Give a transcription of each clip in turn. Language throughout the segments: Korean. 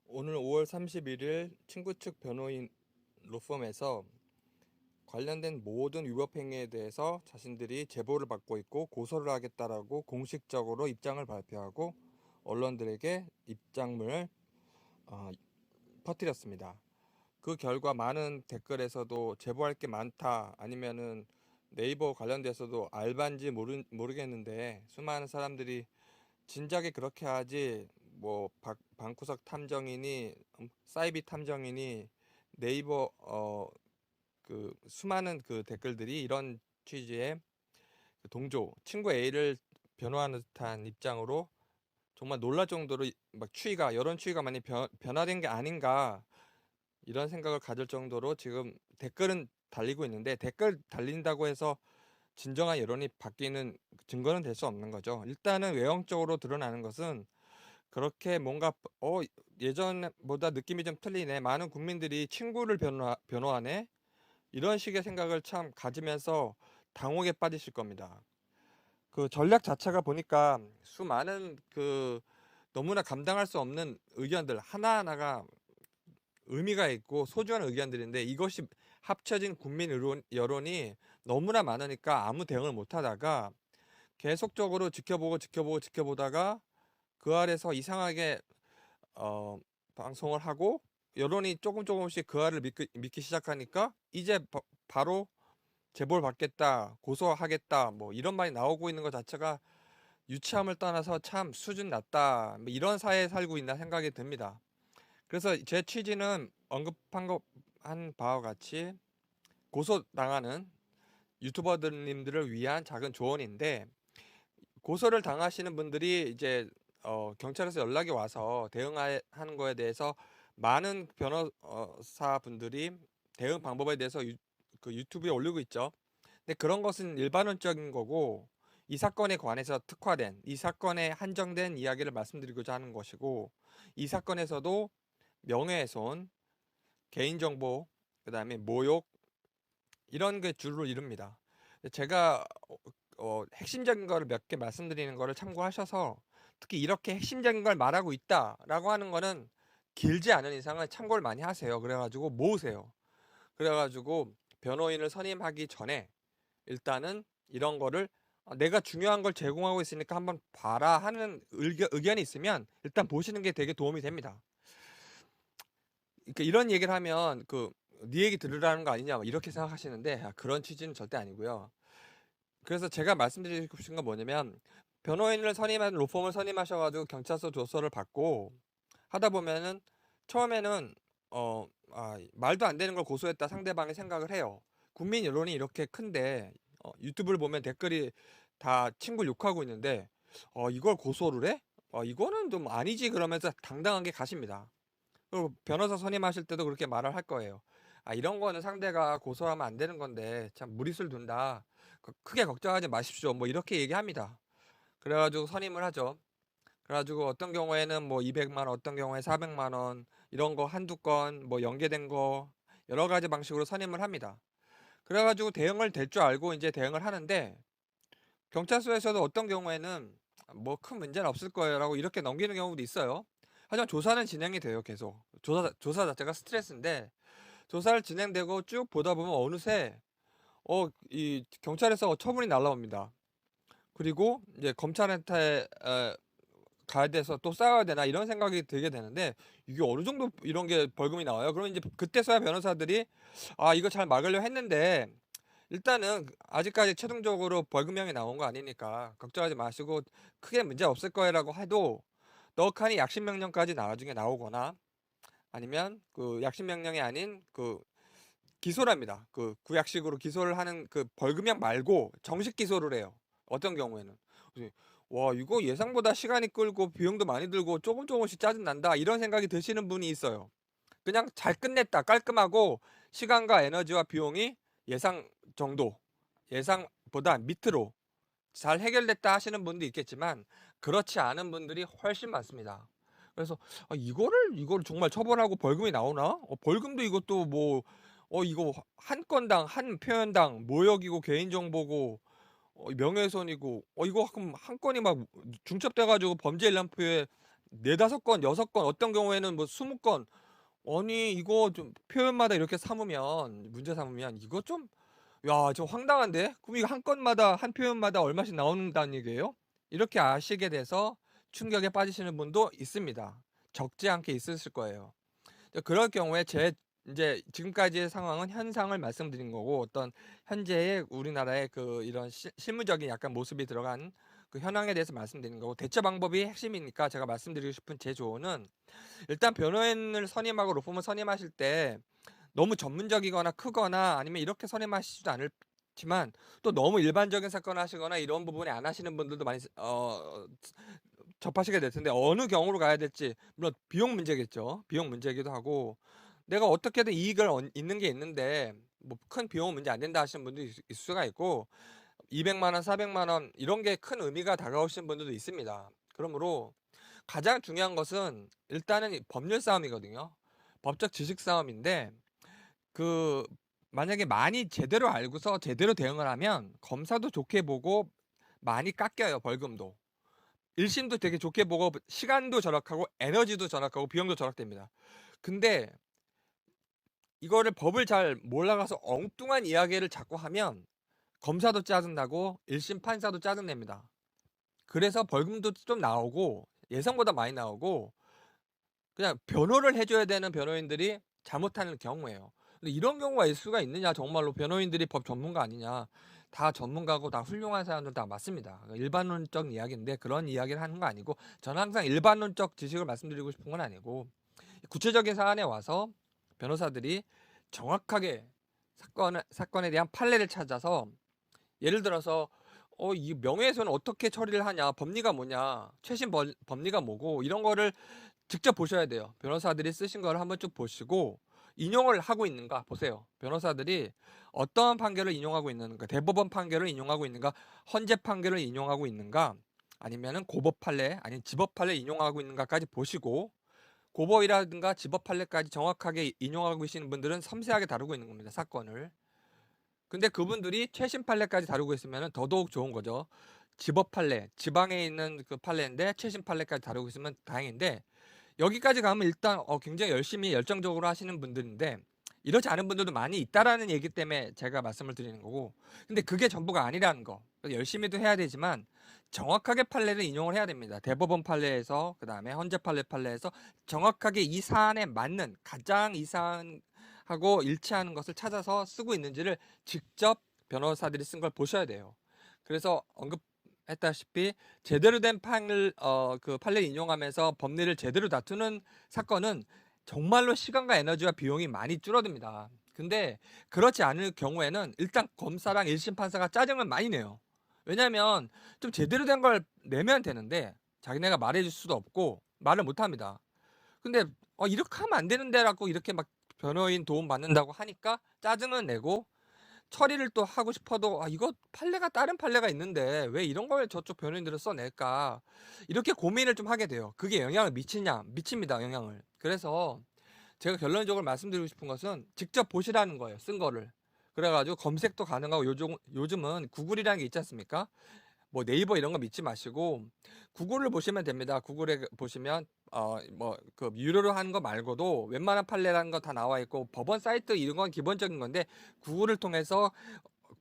오늘 5월 31일 친구 측 변호인 로펌에서 관련된 모든 위법 행위에 대해서 자신들이 제보를 받고 있고 고소를 하겠다라고 공식적으로 입장을 발표하고 언론들에게 입장문을 어, 퍼뜨렸습니다. 그 결과 많은 댓글에서도 제보할 게 많다, 아니면은 네이버 관련돼서도 알바인지 모르겠는데 수많은 사람들이 진작에 그렇게 하지, 뭐 방구석 탐정이니 사이비 탐정이니 네이버 그 수많은 그 댓글들이 이런 취지의 그 동조 친구 A를 변호하는 듯한 입장으로 정말 놀랄 정도로 막 여론 추이가 많이 변화된 게 아닌가, 이런 생각을 가질 정도로 지금 댓글은 달리고 있는데, 댓글 달린다고 해서 진정한 여론이 바뀌는 증거는 될 수 없는 거죠. 일단은 외형적으로 드러나는 것은 그렇게 뭔가 예전보다 느낌이 좀 틀리네, 많은 국민들이 친구를 변호하네, 이런 식의 생각을 참 가지면서 당혹에 빠지실 겁니다. 그 전략 자체가 보니까 수많은 그 너무나 감당할 수 없는 의견들 하나하나가 의미가 있고 소중한 의견들인데, 이것이 합쳐진 국민 여론이 너무나 많으니까 아무 대응을 못 하다가 계속적으로 지켜보다가 그 아래서 이상하게 어, 방송을 하고 여론이 조금씩 그 알을 믿기 시작하니까 이제 바로 제보를 받겠다, 고소하겠다, 뭐 이런 말이 나오고 있는 것 자체가 유치함을 떠나서 참 수준 낮다, 뭐 이런 사회에 살고 있나 생각이 듭니다. 그래서 제 취지는 한 바와 같이 고소당하는 유튜버님들을 위한 작은 조언인데, 고소를 당하시는 분들이 이제 경찰에서 연락이 와서 대응하는 거에 대해서 많은 변호사 분들이 대응 방법에 대해서 그 유튜브에 올리고 있죠. 근데 그런 것은 일반론적인 거고, 이 사건에 관해서 특화된, 이 사건에 한정된 이야기를 말씀드리고자 하는 것이고, 이 사건에서도 명예훼손, 개인정보, 그다음에 모욕, 이런 게 주로 이릅니다. 제가 핵심적인 거를 몇 개 말씀드리는 거를 참고하셔서, 특히 이렇게 핵심적인 걸 말하고 있다라고 하는 거는 길지 않은 이상은 참고를 많이 하세요. 그래가지고 모으세요. 그래가지고 변호인을 선임하기 전에 일단은 이런 거를 내가 중요한 걸 제공하고 있으니까 한번 봐라 하는 의견이 있으면 일단 보시는 게 되게 도움이 됩니다. 그러니까 이런 얘기를 하면 네 얘기 들으라는 거 아니냐 이렇게 생각하시는데, 그런 취지는 절대 아니고요. 그래서 제가 말씀드리고 싶은 건 뭐냐면, 변호인을 선임한 로펌을 선임하셔가지고 경찰서 조서를 받고 하다 보면은 처음에는 말도 안 되는 걸 고소했다 상대방이 생각을 해요. 국민 여론이 이렇게 큰데 유튜브를 보면 댓글이 다 친구를 욕하고 있는데 이걸 고소를 해? 이거는 좀 아니지, 그러면서 당당하게 가십니다. 그리고 변호사 선임하실 때도 그렇게 말을 할 거예요. 이런 거는 상대가 고소하면 안 되는 건데 참 무리수를 둔다, 크게 걱정하지 마십시오, 뭐 이렇게 얘기합니다. 그래가지고 선임을 하죠. 그래가지고 어떤 경우에는 뭐 200만 원, 어떤 경우에 400만 원, 이런 거 한두 건 뭐 연계된 거 여러 가지 방식으로 선임을 합니다. 그래가지고 대응을 될 줄 알고 이제 대응을 하는데, 경찰서에서도 어떤 경우에는 뭐 큰 문제는 없을 거예요라고 이렇게 넘기는 경우도 있어요. 하지만 조사는 진행이 돼요. 계속 조사 자체가 스트레스인데, 조사를 진행되고 쭉 보다 보면 어느새 이 경찰에서 처분이 날라옵니다. 그리고 이제 검찰한테 가야 돼서 또 싸워야 되나 이런 생각이 들게 되는데, 이게 어느 정도 이런 게 벌금이 나와요? 그럼 이제 그때서야 변호사들이 이거 잘 막으려 했는데 일단은 아직까지 최종적으로 벌금형이 나온 거 아니니까 걱정하지 마시고 크게 문제 없을 거라고 해도, 떡하니 약식 명령까지 나중에 나오거나, 아니면 그 약식 명령이 아닌 그 기소랍니다. 그 구약식으로 기소를 하는 그 벌금형 말고 정식 기소를 해요. 어떤 경우에는. 그래서 와, 이거 예상보다 시간이 끌고 비용도 많이 들고 조금씩 짜증 난다, 이런 생각이 드시는 분이 있어요. 그냥 잘 끝냈다, 깔끔하고 시간과 에너지와 비용이 예상 정도, 예상보다 밑으로 잘 해결됐다 하시는 분도 있겠지만, 그렇지 않은 분들이 훨씬 많습니다. 그래서 이거를 정말 처벌하고 벌금이 나오나? 벌금도 이것도 뭐 이거 한 건당 한 표현당 모욕이고 개인정보고 명예훼손이고, 이거 그럼 한 건이 막 중첩돼가지고 범죄 일람표에 네다섯 건, 여섯 건, 어떤 경우에는 뭐 20건. 아니 이거 좀 표현마다 이렇게 삼으면 문제 삼으면 이거 좀 야 좀 황당한데? 그럼 이거 한 건마다 한 표현마다 얼마씩 나온다는 얘기예요? 이렇게 아시게 돼서 충격에 빠지시는 분도 있습니다. 적지 않게 있으실 거예요. 그럴 경우에 제 이제 지금까지의 상황은 현상을 말씀드린 거고 어떤 현재의 우리나라의 그 이런 실무적인 약간 모습이 들어간 그 현황에 대해서 말씀드린 거고 대처 방법이 핵심이니까 제가 말씀드리고 싶은 제 조언은 일단 변호인을 선임하고 로펌을 선임하실 때 너무 전문적이거나 크거나 아니면 이렇게 선임하시지도 않지만 또 너무 일반적인 사건을 하시거나 이런 부분에 안 하시는 분들도 많이 접하시게 될 텐데 어느 경우로 가야 될지 물론 비용 문제겠죠. 비용 문제이기도 하고 내가 어떻게든 이익을 있는 게 있는데 뭐 큰 비용 문제 안 된다 하시는 분도 있을 수가 있고 200만 원, 400만 원 이런 게 큰 의미가 다가오시는 분들도 있습니다. 그러므로 가장 중요한 것은 일단은 이 법률 싸움이거든요. 법적 지식 싸움인데 그 만약에 많이 제대로 알고서 제대로 대응을 하면 검사도 좋게 보고 많이 깎여요, 벌금도. 1심도 되게 좋게 보고 시간도 절약하고 에너지도 절약하고 비용도 절약됩니다. 근데 이거를 법을 잘 몰라가서 엉뚱한 이야기를 자꾸 하면 검사도 짜증나고 1심 판사도 짜증냅니다. 그래서 벌금도 좀 나오고 예상보다 많이 나오고 그냥 변호를 해줘야 되는 변호인들이 잘못하는 경우예요. 근데 이런 경우가 있을 수가 있느냐 정말로 변호인들이 법 전문가 아니냐. 다 전문가고 다 훌륭한 사람들 다 맞습니다. 일반론적 이야기인데 그런 이야기를 하는 거 아니고 저는 항상 일반론적 지식을 말씀드리고 싶은 건 아니고 구체적인 사안에 와서 변호사들이 정확하게 사건에 대한 판례를 찾아서 예를 들어서 이 명예훼손은 어떻게 처리를 하냐, 법리가 뭐냐, 최신 법리가 뭐고 이런 거를 직접 보셔야 돼요. 변호사들이 쓰신 거를 한번 쭉 보시고 인용을 하고 있는가 보세요. 변호사들이 어떠한 판결을 인용하고 있는가, 대법원 판결을 인용하고 있는가, 헌재 판결을 인용하고 있는가, 아니면은 고법 판례, 아니면 지법 판례 인용하고 있는가까지 보시고 고법이라든가 지법 판례까지 정확하게 인용하고 계시는 분들은 섬세하게 다루고 있는 겁니다. 사건을. 근데 그분들이 최신 판례까지 다루고 있으면 더더욱 좋은 거죠. 지법 판례, 지방에 있는 그 판례인데 최신 판례까지 다루고 있으면 다행인데 여기까지 가면 일단 굉장히 열심히 열정적으로 하시는 분들인데 이렇지 않은 분들도 많이 있다라는 얘기 때문에 제가 말씀을 드리는 거고 근데 그게 전부가 아니라는 거. 열심히도 해야 되지만 정확하게 판례를 인용을 해야 됩니다. 대법원 판례에서 그다음에 헌재 판례에서 정확하게 이 사안에 맞는 가장 이 사안하고 일치하는 것을 찾아서 쓰고 있는지를 직접 변호사들이 쓴 걸 보셔야 돼요. 그래서 언급했다시피 제대로 된 그 판례를 인용하면서 법리를 제대로 다투는 사건은 정말로 시간과 에너지와 비용이 많이 줄어듭니다. 근데 그렇지 않을 경우에는 일단 검사랑 1심 판사가 짜증을 많이 내요. 왜냐면 좀 제대로 된 걸 내면 되는데 자기네가 말해줄 수도 없고 말을 못합니다. 근데 이렇게 하면 안 되는데라고 이렇게 막 변호인 도움 받는다고 하니까 짜증을 내고 처리를 또 하고 싶어도 이거 판례가 다른 판례가 있는데 왜 이런 걸 저쪽 변호인들은 써낼까 이렇게 고민을 좀 하게 돼요. 그게 영향을 미치냐? 미칩니다. 영향을. 그래서 제가 결론적으로 말씀드리고 싶은 것은 직접 보시라는 거예요. 쓴 거를. 그래가지고 검색도 가능하고 요즘은 구글이라는 게 있지 않습니까? 뭐 네이버 이런 거 믿지 마시고 구글을 보시면 됩니다. 구글에 보시면 뭐 그 유료로 하는 거 말고도 웬만한 판례라는 거 다 나와 있고 법원 사이트 이런 건 기본적인 건데 구글을 통해서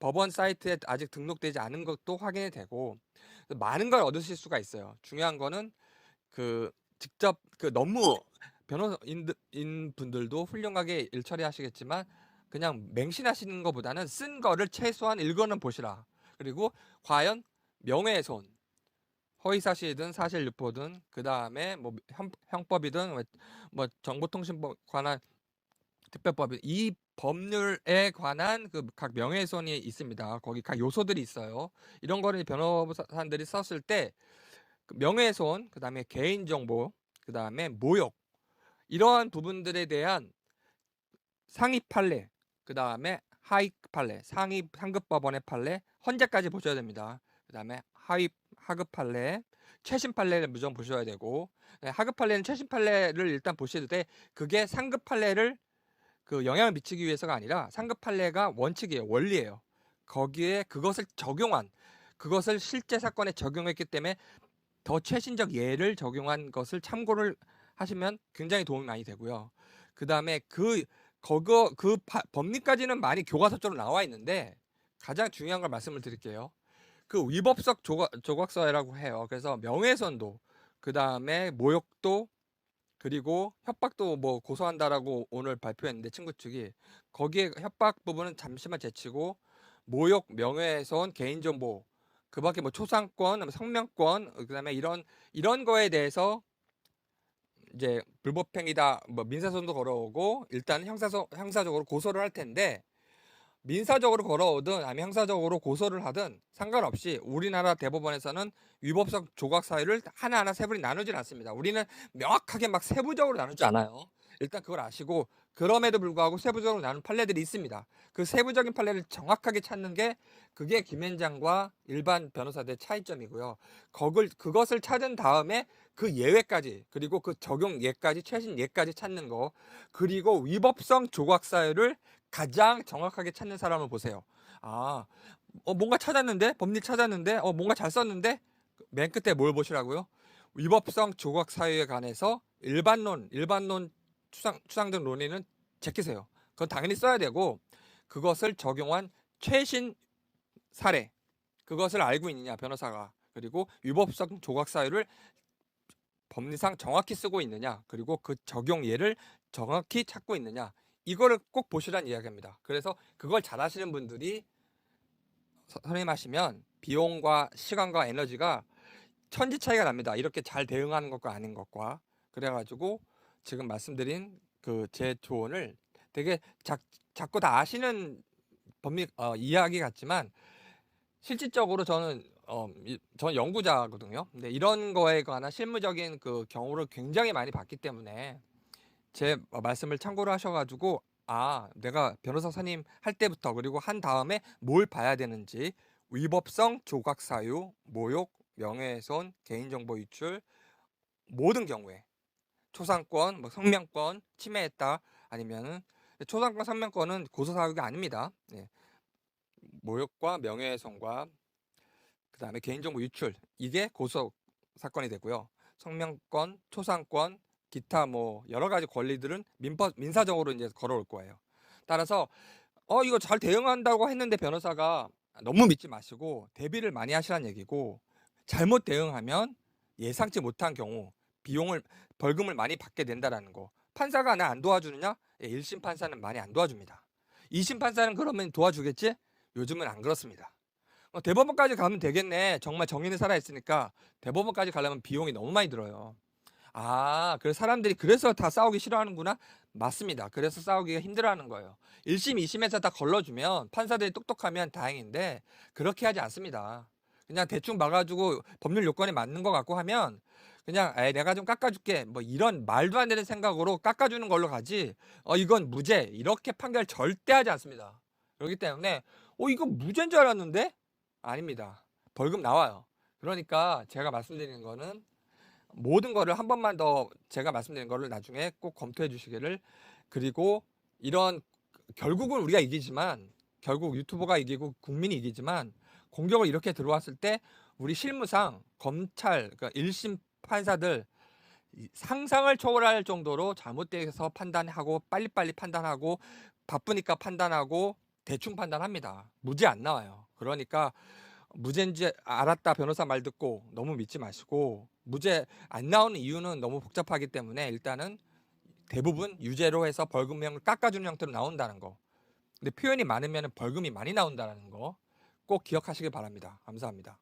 법원 사이트에 아직 등록되지 않은 것도 확인이 되고 많은 걸 얻으실 수가 있어요. 중요한 거는 그 직접 그 너무 변호인 분들도 훌륭하게 일 처리하시겠지만 그냥 맹신하시는 것보다는 쓴 거를 최소한 읽어는 보시라. 그리고 과연 명예훼손, 허위사실이든 사실유포든 그 다음에 뭐 형법이든 뭐 정보통신법 관한 특별법이 이 법률에 관한 그 각 명예훼손이 있습니다. 거기 각 요소들이 있어요. 이런 거를 변호사들이 썼을 때 그 명예훼손, 그 다음에 개인정보, 그 다음에 모욕 이러한 부분들에 대한 상위 판례, 그 다음에 하위 판례, 상급 법원의 판례, 헌재까지 보셔야 됩니다. 그 다음에 하급 판례, 최신 판례를 무조건 보셔야 되고 하급 판례는 최신 판례를 일단 보셔도 돼. 그게 상급 판례를 그 영향을 미치기 위해서가 아니라 상급 판례가 원칙이에요. 원리예요. 거기에 그것을 실제 사건에 적용했기 때문에 더 최신적 예를 적용한 것을 참고를 하시면 굉장히 도움이 많이 되고요. 그다음에 법리까지는 많이 교과서적으로 나와 있는데 가장 중요한 걸 말씀을 드릴게요. 그 위법적 조각서라고 해요. 그래서 명예훼손도, 그다음에 모욕도, 그리고 협박도 뭐 고소한다라고 오늘 발표했는데 친구 측이, 거기에 협박 부분은 잠시만 제치고 모욕, 명예훼손, 개인정보, 그밖에 뭐 초상권, 성명권, 그다음에 이런 거에 대해서 이제 불법행위다, 뭐 민사소송도 걸어오고 일단 형사적으로 고소를 할 텐데, 민사적으로 걸어오든 아니면 형사적으로 고소를 하든 상관없이 우리나라 대법원에서는 위법적 조각 사유를 하나하나 세부리 나누질 않습니다. 우리는 명확하게 막 세부적으로 나누지 않아요. 일단 그걸 아시고, 그럼에도 불구하고 세부적으로 나눈 판례들이 있습니다. 그 세부적인 판례를 정확하게 찾는 게 그게 김앤장과 일반 변호사들의 차이점이고요. 그것을 찾은 다음에 그 예외까지, 그리고 그 적용 예까지, 최신 예까지 찾는 거, 그리고 위법성 조각 사유를 가장 정확하게 찾는 사람을 보세요. 아, 뭔가 찾았는데, 법리 찾았는데, 뭔가 잘 썼는데, 맨 끝에 뭘 보시라고요? 위법성 조각 사유에 관해서 일반론 추상적 논의는 제끼세요. 그건 당연히 써야 되고, 그것을 적용한 최신 사례, 그것을 알고 있느냐, 변호사가. 그리고 위법성 조각 사유를 법리상 정확히 쓰고 있느냐, 그리고 그 적용 예를 정확히 찾고 있느냐, 이거를 꼭 보시란 이야기입니다. 그래서 그걸 잘 하시는 분들이 선임하시면 비용과 시간과 에너지가 천지 차이가 납니다. 이렇게 잘 대응하는 것과 아닌 것과. 그래가지고 지금 말씀드린 그 제 조언을 되게 자꾸 다 아시는 법리 이야기 같지만, 실질적으로 저는 연구자거든요. 근데 이런 거에 관한 실무적인 그 경우를 굉장히 많이 봤기 때문에 제 말씀을 참고로 하셔가지고, 내가 변호사 선임 할 때부터, 그리고 한 다음에 뭘 봐야 되는지, 위법성, 조각 사유, 모욕, 명예훼손, 개인정보 유출, 모든 경우에 초상권, 뭐 성명권 침해했다, 아니면은 초상권, 성명권은 고소 사유가 아닙니다. 예. 모욕과 명예훼손과 그다음에 개인정보 유출, 이게 고소 사건이 되고요. 성명권, 초상권, 기타 뭐 여러 가지 권리들은 민사적으로 이제 걸어올 거예요. 따라서 이거 잘 대응한다고 했는데 변호사가, 너무 믿지 마시고 대비를 많이 하시라는 얘기고, 잘못 대응하면 예상치 못한 경우 벌금을 많이 받게 된다라는 거. 판사가 나 안 도와주느냐? 1심 판사는 많이 안 도와줍니다. 2심 판사는 그러면 도와주겠지? 요즘은 안 그렇습니다. 대법원까지 가면 되겠네. 정말 정의는 살아있으니까 대법원까지 가려면 비용이 너무 많이 들어요. 그래서 사람들이 그래서 다 싸우기 싫어하는구나? 맞습니다. 그래서 싸우기가 힘들어하는 거예요. 1심, 2심에서 다 걸러주면, 판사들이 똑똑하면 다행인데 그렇게 하지 않습니다. 그냥 대충 봐가지고 법률 요건에 맞는 것 같고 하면 그냥 내가 좀 깎아줄게, 뭐 이런 말도 안 되는 생각으로 깎아주는 걸로 가지, 이건 무죄, 이렇게 판결 절대 하지 않습니다. 그렇기 때문에 이거 무죄인 줄 알았는데 아닙니다. 벌금 나와요. 그러니까 제가 말씀드리는 거는, 모든 거를 한 번만 더 제가 말씀드린 거를 나중에 꼭 검토해 주시기를. 그리고 결국은 우리가 이기지만, 결국 유튜버가 이기고 국민이 이기지만, 공격을 이렇게 들어왔을 때 우리 실무상 검찰, 그러니까 1심 판사들 상상을 초월할 정도로 잘못돼서 판단하고, 빨리빨리 판단하고, 바쁘니까 판단하고, 대충 판단합니다. 무죄 안 나와요. 그러니까 무죄인지 알았다 변호사 말 듣고 너무 믿지 마시고, 무죄 안 나오는 이유는 너무 복잡하기 때문에 일단은 대부분 유죄로 해서 벌금형을 깎아주는 형태로 나온다는 거, 근데 표현이 많으면 벌금이 많이 나온다는 거 꼭 기억하시길 바랍니다. 감사합니다.